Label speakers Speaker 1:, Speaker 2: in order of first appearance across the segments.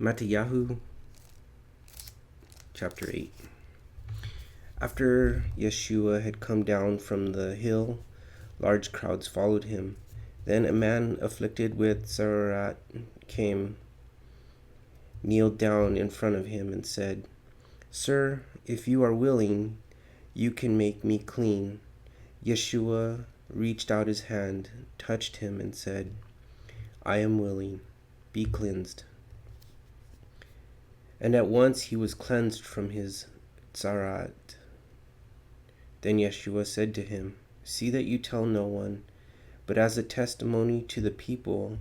Speaker 1: Mattiyahu chapter 8. After Yeshua had come down from the hill, large crowds followed him. Then a man afflicted with Zarat came, kneeled down in front of him, and said, "Sir, if you are willing, you can make me clean." Yeshua reached out his hand, touched him, and said, "I am willing. Be cleansed." And at once he was cleansed from his Zarat. Then Yeshua said to him, "See that you tell no one, but as a testimony to the people,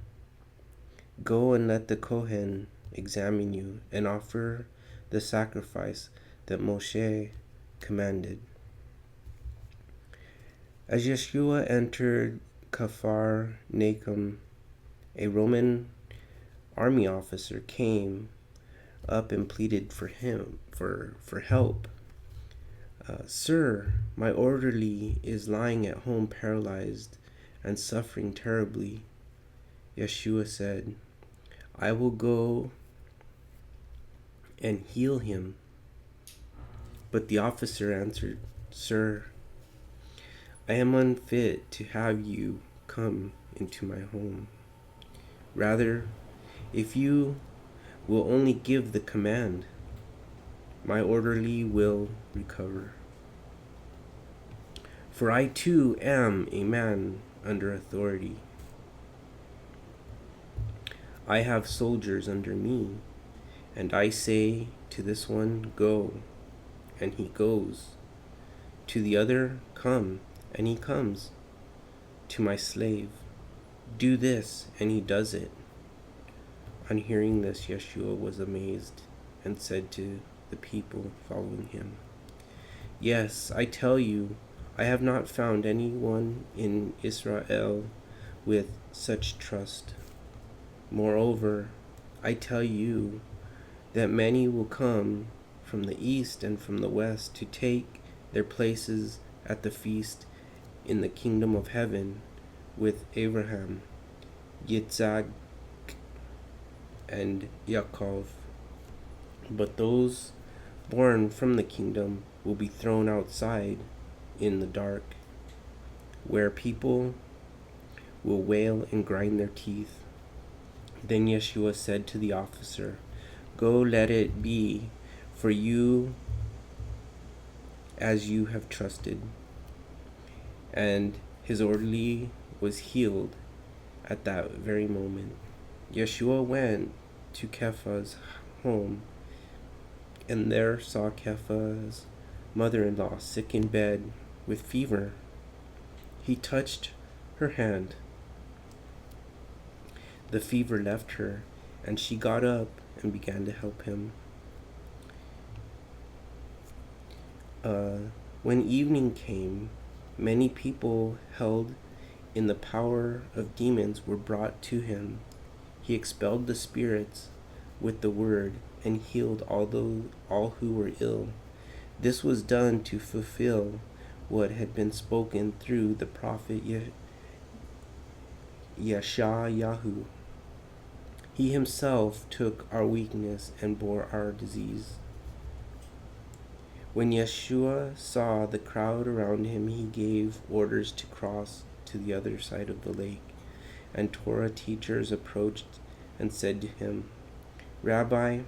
Speaker 1: go and let the Kohen examine you and offer the sacrifice that Moshe commanded." As Yeshua entered Kfar Nahum, a Roman army officer came up and pleaded for him for help. "Sir, my orderly is lying at home paralyzed and suffering terribly." Yeshua said, "I will go and heal him." But the officer answered, "Sir, I am unfit to have you come into my home. Rather, if you will only give the command, my orderly will recover. For I too am a man under authority. I have soldiers under me, and I say to this one, 'Go,' and he goes. To the other, 'Come,' and he comes. To my slave, 'Do this,' and he does it." On hearing this, Yeshua was amazed and said to the people following him, "Yes, I tell you, I have not found anyone in Israel with such trust. Moreover, I tell you that many will come from the east and from the west to take their places at the feast in the kingdom of heaven with Abraham, Yitzhak, and Yaakov. But those born from the kingdom will be thrown outside in the dark, where people will wail and grind their teeth." Then Yeshua said to the officer, "Go, let it be for you as you have trusted." And his orderly was healed at that very moment. Yeshua went to Kepha's home, and there saw Kepha's mother-in-law sick in bed with fever. He touched her hand. The fever left her, and she got up and began to help him. When evening came, many people held in the power of demons were brought to him. He expelled the spirits with the word and healed all who were ill. This was done to fulfill what had been spoken through the prophet Yeshayahu. He himself took our weakness and bore our disease. When Yeshua saw the crowd around him, he gave orders to cross to the other side of the lake. And Torah teachers approached and said to him, "Rabbi,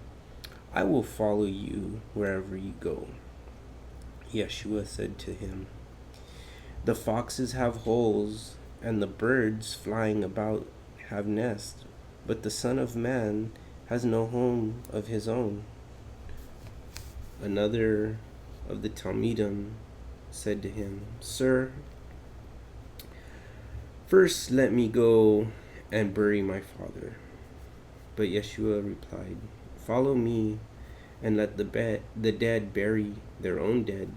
Speaker 1: I will follow you wherever you go." Yeshua said to him, "The foxes have holes, and the birds flying about have nests, but the Son of Man has no home of his own." Another of the Talmidim said to him, "Sir, first let me go and bury my father." But Yeshua replied, "Follow me and let the dead bury their own dead."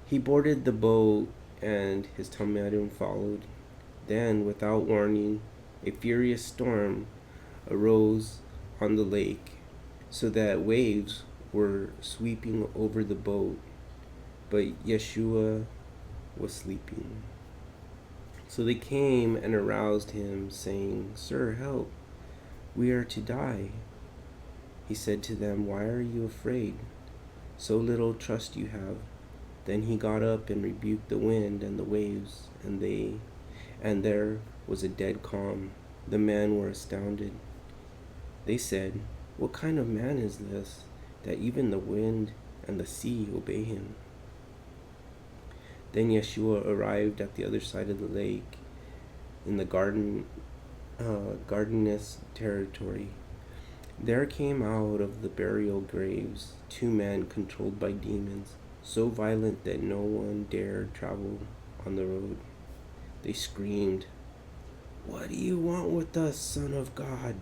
Speaker 1: He boarded the boat, and his Talmidim followed. Then, without warning, a furious storm arose on the lake, so that waves were sweeping over the boat, but Yeshua was sleeping. So they came and aroused him, saying, "Sir, help! "We are to die." He said to them, "Why are you afraid? So little trust you have." Then he got up and rebuked the wind and the waves, and there was a dead calm. The men were astounded. They said, "What kind of man is this, that even the wind and the sea obey him?" Then Yeshua arrived at the other side of the lake, in the gardenous territory. There came out of the burial graves 2 men controlled by demons, so violent that no one dared travel on the road. They screamed, "What do you want with us, Son of God?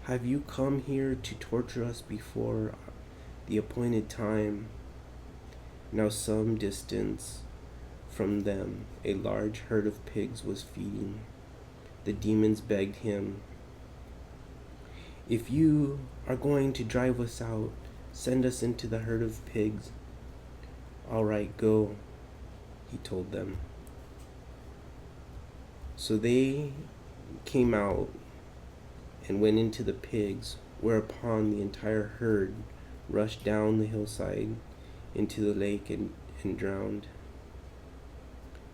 Speaker 1: Have you come here to torture us before the appointed time?" Now some distance from them a large herd of pigs was feeding. The demons begged him, "If you are going to drive us out, send us into the herd of pigs." "All right, go," he told them. So they came out and went into the pigs, whereupon the entire herd rushed down the hillside into the lake and drowned.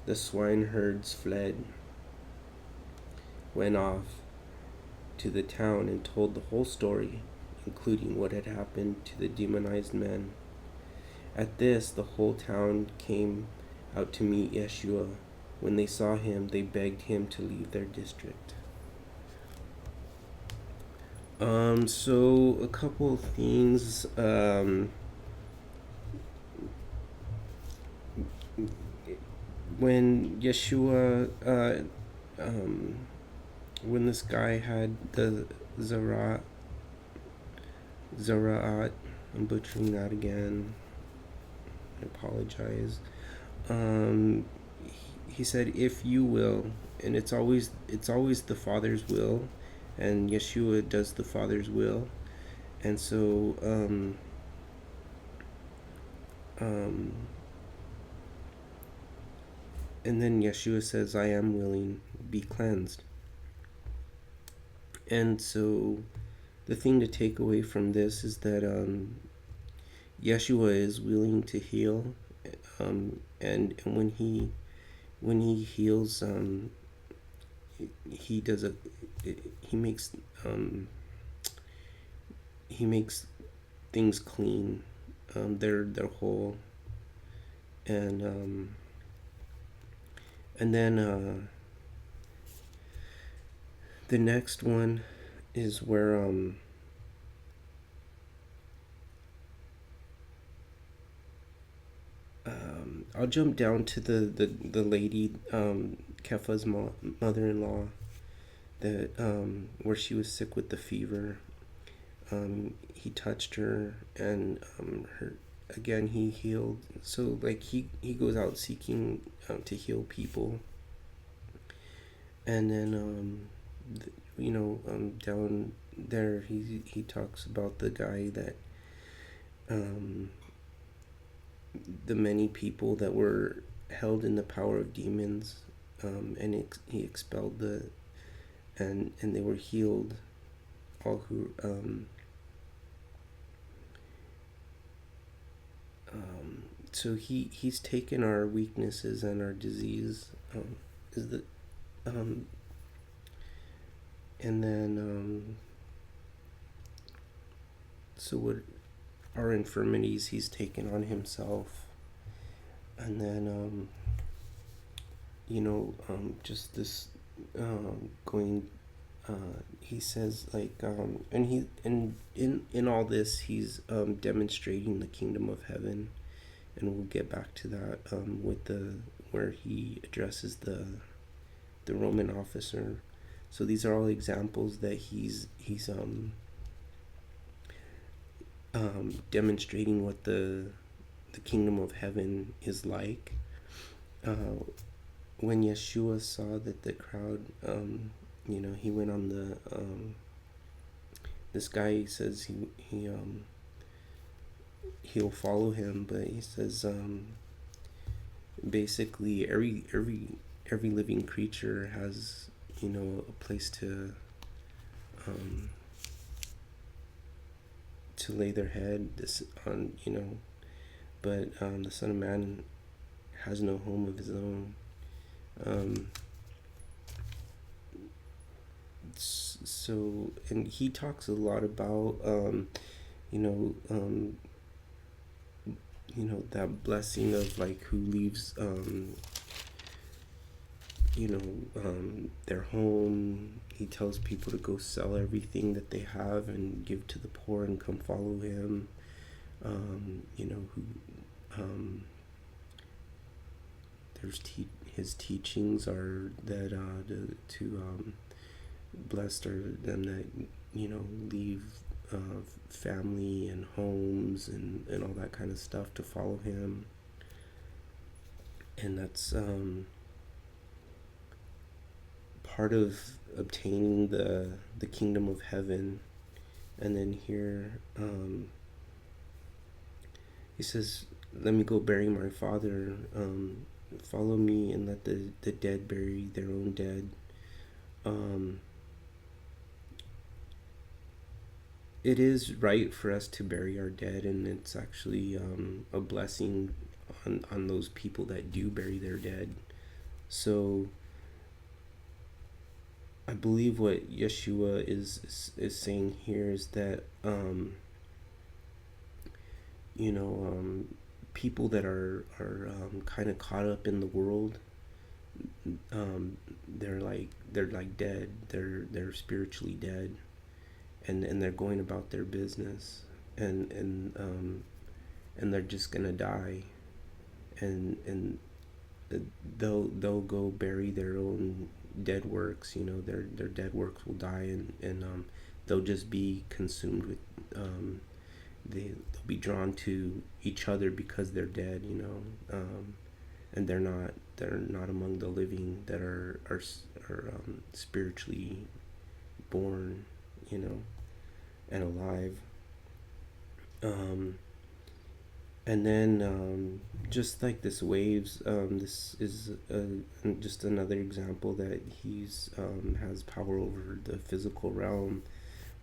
Speaker 1: The swineherds fled, went off to the town, and told the whole story, including what had happened to the demonized men. At this, the whole town came out to meet Yeshua. When they saw him, they begged him to leave their district. So a couple of things. When Yeshua, when this guy had the Zaraat, I'm butchering that again. I apologize. He said, "If you will," and it's always the Father's will, and Yeshua does the Father's will, and so and then Yeshua says, "I am willing, be cleansed." And so the thing to take away from this is that Yeshua is willing to heal, and when he heals, he does a he makes things clean. They're whole, and then the next one is where I'll jump down to the lady, Kefa's mother-in-law, that where she was sick with the fever. He touched her, and her again he healed. So like he goes out seeking to heal people, and then down there he talks about the guy that the many people that were held in the power of demons, and he expelled and they were healed, all who so he's taken our weaknesses and our disease, is the and then so what our infirmities he's taken on himself, and then just this going he says like and he and in all this he's demonstrating the kingdom of heaven, and we'll get back to that with the where he addresses the Roman officer. So these are all examples that he's demonstrating what the kingdom of heaven is like. When Yeshua saw that the crowd, he went on the this guy says he'll follow him, but he says basically every living creature has a place to to lay their head this on, but the Son of Man has no home of his own. Um, so, and he talks a lot about, you know, um, that blessing of like who leaves, their home. He tells people to go sell everything that they have and give to the poor and come follow him. Who, um, his teachings are that blessed are them that leave family and homes and all that kind of stuff to follow him. And that's part of obtaining the kingdom of heaven. And then here he says, let me go bury my father. Follow me and let the dead bury their own dead. It is right for us to bury our dead, and it's actually a blessing on those people that do bury their dead. So I believe what Yeshua is saying here is that people that are kind of caught up in the world, they're like dead. They're spiritually dead, and they're going about their business, and they're just gonna die, and they'll go bury their own dead works. Their dead works will die, and they'll just be consumed with they'll be drawn to each other because they're dead, and they're not among the living that are spiritually born, and alive. And then just like this waves, this is just another example that he's has power over the physical realm,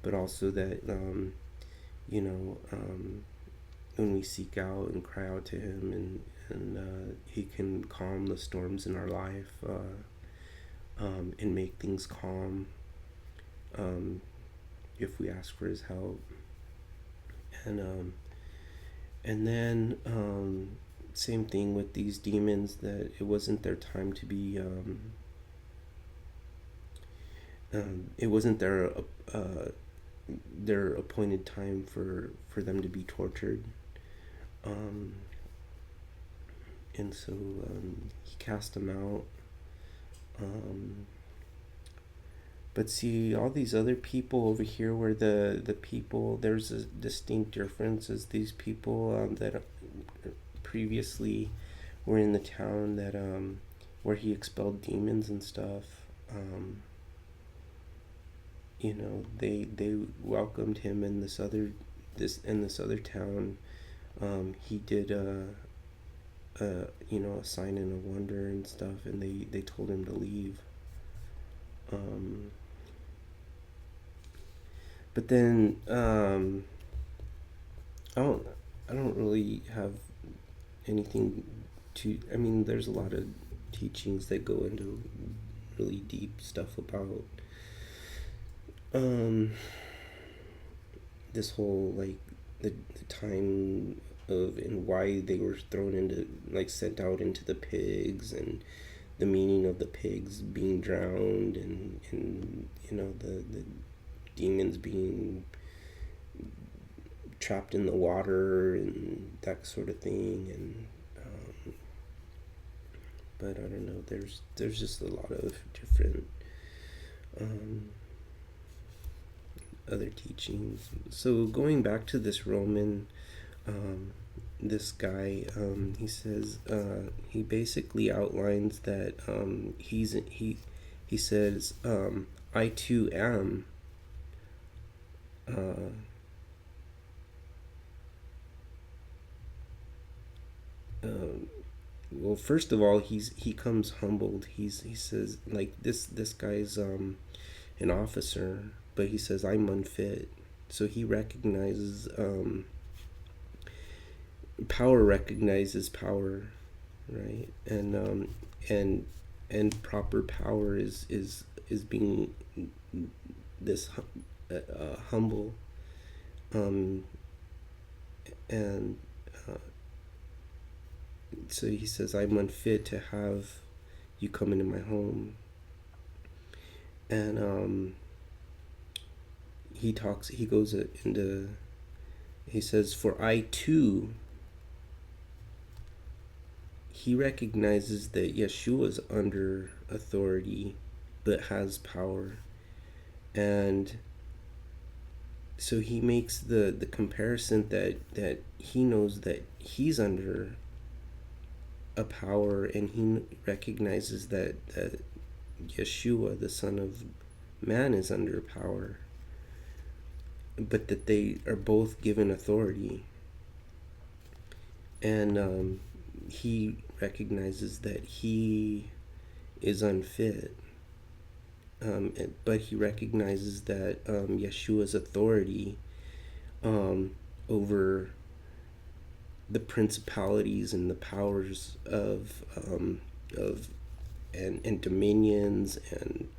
Speaker 1: but also that when we seek out and cry out to him, and he can calm the storms in our life, and make things calm, if we ask for his help. And then same thing with these demons, that it wasn't their time to be it wasn't their appointed time for them to be tortured, and so he cast them out. But see, all these other people over here were the people. There's a distinct difference, as these people that previously were in the town that where he expelled demons and stuff. They welcomed him in this other town. He did a sign and a wonder and stuff, and they told him to leave. But then I don't really have anything to. I mean, there's a lot of teachings that go into really deep stuff about this whole like the time of and why they were thrown into, like, sent out into the pigs, and the meaning of the pigs being drowned, and the demons being trapped in the water and that sort of thing. And but I don't know, there's just a lot of different other teachings. So going back to this Roman, this guy, he says, he basically outlines that he says, I too am well, first of all, he comes humbled. He says, like, this guy's an officer, but he says, I'm unfit. So he recognizes power recognizes power, right? And and proper power is being this humble, um, and so he says, I'm unfit to have you come into my home. And he goes into, he says, for I too, he recognizes that Yeshua's under authority but has power. And so he makes the comparison that he knows that he's under a power, and he recognizes that Yeshua, the Son of Man, is under power, but that they are both given authority. And he recognizes that he is unfit, but he recognizes that Yeshua's authority over the principalities and the powers of and dominions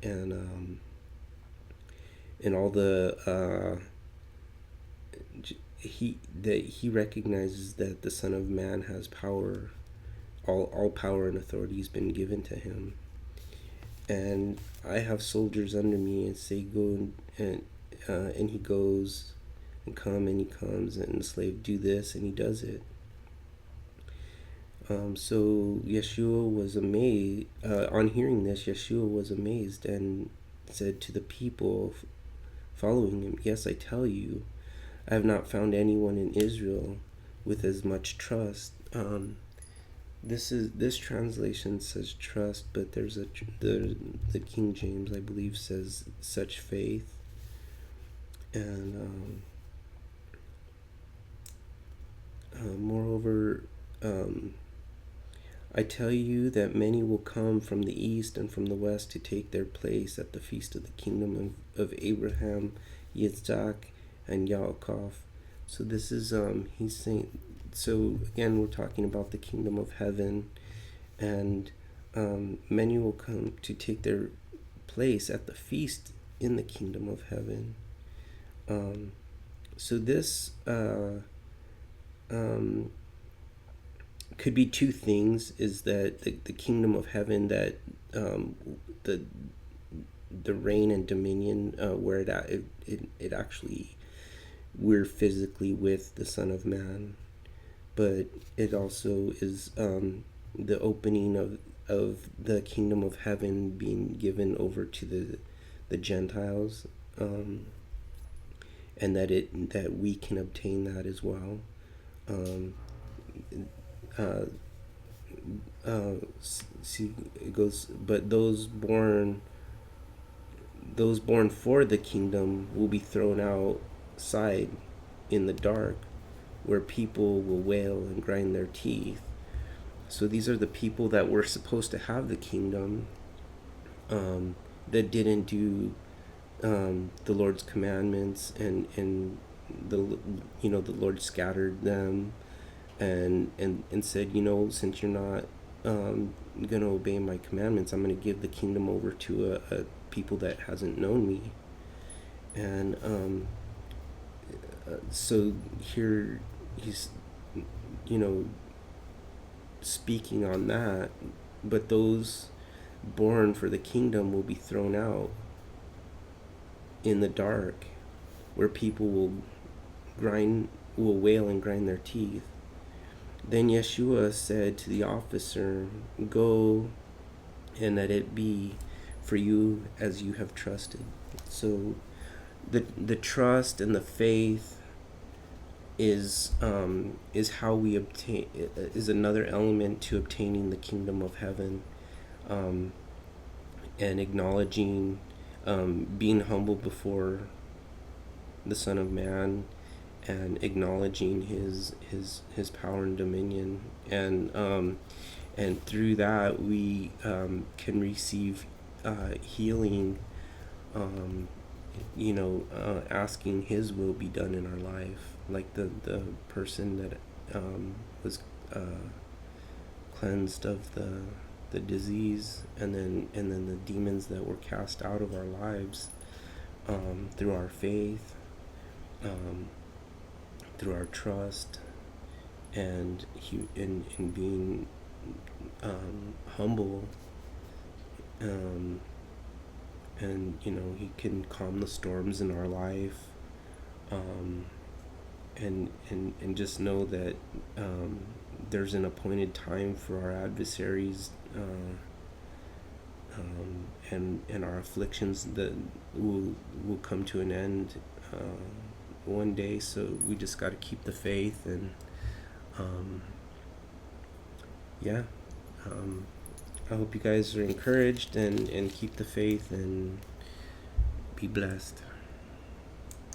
Speaker 1: and all the he recognizes that the Son of Man has power. All power and authority has been given to him. And I have soldiers under me, and say go, and he goes, and come, and he comes, and the slave do this, and he does it. So Yeshua was amazed. On hearing this, Yeshua was amazed and said to the people following him, yes, I tell you, I have not found anyone in Israel with as much trust. This translation says trust, but there's the King James, I believe, says such faith. And moreover, I tell you that many will come from the east and from the west to take their place at the feast of the kingdom of Abraham, Yitzhak, and Yaakov. So this is he's saying. So again, we're talking about the kingdom of heaven, and many will come to take their place at the feast in the kingdom of heaven. So this could be two things: is that the kingdom of heaven, that the reign and dominion, where it actually, we're physically with the Son of Man, but it also is the opening of the kingdom of heaven being given over to the Gentiles, and that we can obtain that as well. See, it goes, but those born for the kingdom will be thrown outside in the dark, where people will wail and grind their teeth. So these are the people that were supposed to have the kingdom, that didn't do the Lord's commandments, and the Lord scattered them, and said, since you're not gonna obey my commandments, I'm gonna give the kingdom over to a people that hasn't known me. And so here he's speaking on that, but those born for the kingdom will be thrown out in the dark, where people will wail and grind their teeth. Then Yeshua said to the officer, go, and let it be for you as you have trusted. So the trust and the faith is how we obtain, is another element to obtaining the kingdom of heaven, and acknowledging, being humble before the Son of Man, and acknowledging his power and dominion, and through that we can receive healing, asking His will be done in our life, like the person that was cleansed of the disease, and then the demons that were cast out of our lives through our faith, um, through our trust, and in being humble, um, and He can calm the storms in our life, um, and just know that there's an appointed time for our adversaries, and our afflictions that will come to an end one day. So we just got to keep the faith, and um, yeah. Um, I hope you guys are encouraged, and keep the faith, and be blessed.